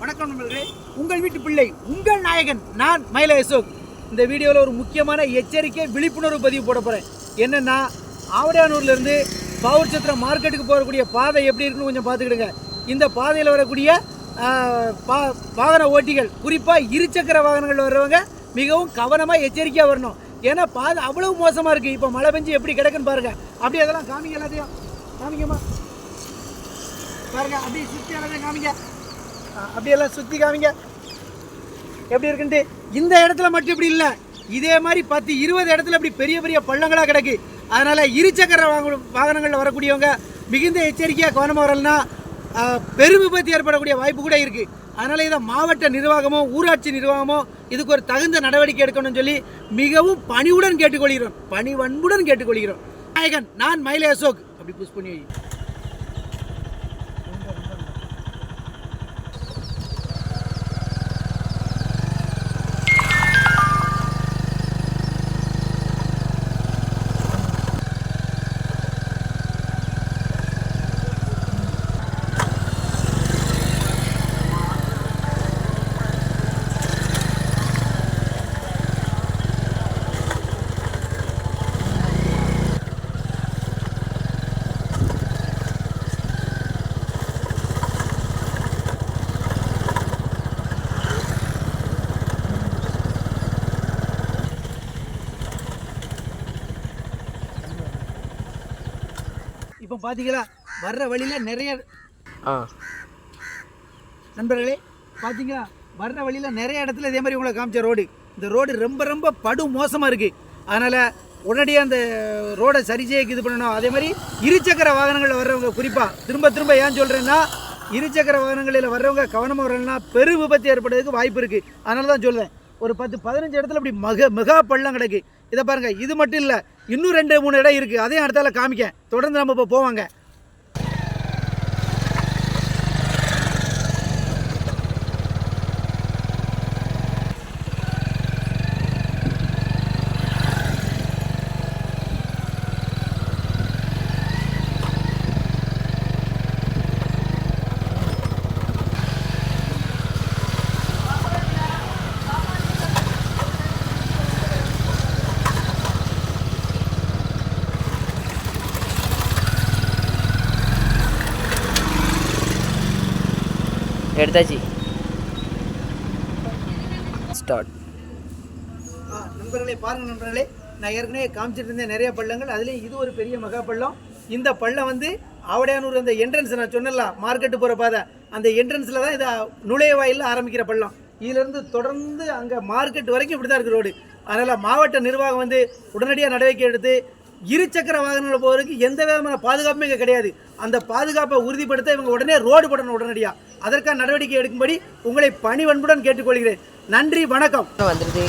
வணக்கம் நண்பர்களே, உங்கள் வீட்டு பிள்ளை உங்கள் நாயகன் நான் மயிலை அசோக். இந்த வீடியோவில் ஒரு முக்கியமான எச்சரிக்கை விழிப்புணர்வு பதிவு போட போகிறேன். என்னென்னா, ஆவடியானூர்லேருந்து பாவூர்சத்திரம் மார்க்கெட்டுக்கு போகக்கூடிய பாதை எப்படி இருக்குன்னு கொஞ்சம் பார்த்துக்கிடுங்க. இந்த பாதையில் வரக்கூடிய வாகன ஓட்டிகள், குறிப்பாக இருசக்கர வாகனங்கள் வர்றவங்க மிகவும் கவனமாக எச்சரிக்கையாக வரணும். ஏன்னா பாதை அவ்வளவு மோசமாக இருக்குது. இப்போ மழை பெஞ்சு எப்படி கிடக்குன்னு பாருங்கள். அப்படியே அதெல்லாம் காமிங்க, எல்லாத்தையும் காமிங்கம்மா. பாருங்கள், அப்படியே சுற்றி எல்லாத்தையும் காமிங்க. அப்படியெல்லாம் சுற்றி காமிங்க எப்படி இருக்குன்ட்டு. இந்த இடத்துல மட்டும் இப்படி இல்லை, இதே மாதிரி 10-20 இடத்துல இப்படி பெரிய பெரிய பள்ளங்களாக கிடக்கு. அதனால் இருசக்கர வாகனங்களில் வரக்கூடியவங்க மிகுந்த எச்சரிக்கையாக கவனமாக வரலன்னா பெரும் விபத்து ஏற்படக்கூடிய வாய்ப்பு கூட இருக்குது. அதனால் இதை மாவட்ட நிர்வாகமோ ஊராட்சி நிர்வாகமோ இதுக்கு ஒரு தகுந்த நடவடிக்கை எடுக்கணும்னு சொல்லி மிகவும் பணிவுடன் கேட்டுக்கொள்கிறோம், பணிவன்புடன் கேட்டுக்கொள்கிறோம். நாயகன் நான் மயிலை அசோக். அப்படி புஷ் பண்ணி வை. இப்போ பார்த்தீங்களா, வர்ற வழியில் நிறைய நண்பர்களே பார்த்தீங்களா, வர்ற வழியில் நிறைய இடத்துல இதே மாதிரி உங்களை காமிச்ச ரோடு. இந்த ரோடு ரொம்ப ரொம்ப படு மோசமாக இருக்குது. அதனால் உடனடியாக அந்த ரோடை சரி செய்ய இது பண்ணணும். அதே மாதிரி இருசக்கர வாகனங்களில் வர்றவங்க குறிப்பாக திரும்ப ஏன் சொல்கிறேன்னா, இருசக்கர வாகனங்களில் வர்றவங்க கவனமாக வரலன்னா பெரும் விபத்து ஏற்படுறதுக்கு வாய்ப்பு இருக்குது. அதனால தான் சொல்கிறேன். ஒரு 10-15 இடத்துல இப்படி மெகா பள்ளம் கிடக்கு. இதை பாருங்கள், இது மட்டும் இல்லை, இன்னும் 2-3 இடம் இருக்குது. அதையும் அடுத்தால காமிக்க. தொடர்ந்து நம்ம இப்போ போவாங்க. எடுத்தாச்சு, ஸ்டார்ட். நண்பர்களே பாருங்கள் நண்பர்களே, நான் ஏற்கனவே காமிச்சிட்டு இருந்தேன் நிறைய பள்ளங்கள். அதுலேயும் இது ஒரு பெரிய மகா பள்ளம். இந்த பள்ளம் வந்து ஆவடியானூர் அந்த என்ட்ரன்ஸ் நான் சொன்னலாம், மார்க்கெட்டு போகிற பாதை, அந்த என்ட்ரன்ஸில் தான் இதை நுழைவாயில் ஆரம்பிக்கிற பள்ளம். இதிலேருந்து தொடர்ந்து அங்கே மார்க்கெட் வரைக்கும் இப்படி தான் இருக்குது ரோடு. அதனால் மாவட்ட நிர்வாகம் வந்து உடனடியாக நடவடிக்கை எடுத்து இருசக்கர வாகனங்கள் போகிறதுக்கு எந்த விதமான பாதுகாப்புமே இங்கே கிடையாது. அந்த பாதுகாப்பை உறுதிப்படுத்த இவங்க உடனே ரோடு போடணும் உடனடியாக. அதற்கான நடவடிக்கை எடுக்கும்படி உங்களை பணிவன்புடன் கேட்டுக்கொள்கிறேன். நன்றி, வணக்கம். வந்துடுது.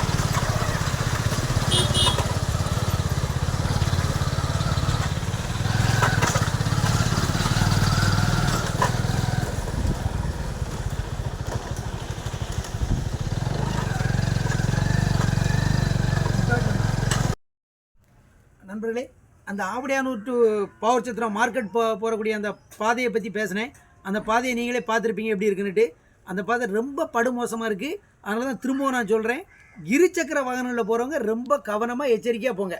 நண்பர்களே, அந்த ஆவடியானூர் டு பாவூர்சத்திரம் மார்க்கெட் போகக்கூடிய அந்த பாதையை பற்றி பேசினேன். அந்த பாதையை நீங்களே பார்த்துருப்பீங்க எப்படி இருக்குன்னுட்டு. அந்த பாதை ரொம்ப படுமோசமாக இருக்குது. அதனால தான் திரும்பவும் நான் சொல்கிறேன், இருசக்கர வாகனங்களில் போகிறவங்க ரொம்ப கவனமாக எச்சரிக்கையாக போங்க.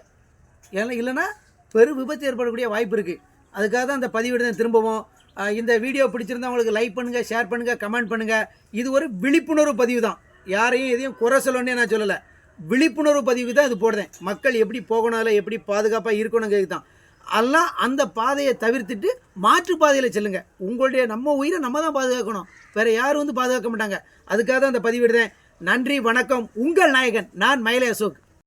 ஏன்னா இல்லைன்னா பெரும் விபத்து ஏற்படக்கூடிய வாய்ப்பு இருக்குது. அதுக்காக தான் அந்த பதிவிடுதேன். திரும்பவும் இந்த வீடியோ பிடிச்சிருந்தா உங்களுக்கு லைக் பண்ணுங்கள், ஷேர் பண்ணுங்கள், கமெண்ட் பண்ணுங்கள். இது ஒரு விழிப்புணர்வு பதிவு தான். யாரையும் எதையும் குறை சொல்லணுன்னே நான் சொல்லலை, விழிப்புணர்வு பதிவு தான் இது போடுறேன். மக்கள் எப்படி போகணும், எப்படி பாதுகாப்பாக இருக்கணுங்கிறது தான். எல்லாம் அந்த பாதையை தவிர்த்துட்டு மாற்று பாதையில் செல்லுங்க. உங்களுடைய நம்ம உயிரை நம்ம தான் பாதுகாக்கணும், வேறு யாரும் வந்து பாதுகாக்க மாட்டாங்க. அதுக்காக தான் அந்த பதிவிடுறேன். நன்றி, வணக்கம். உங்கள் நாயகன் நான் மயிலை அசோக்.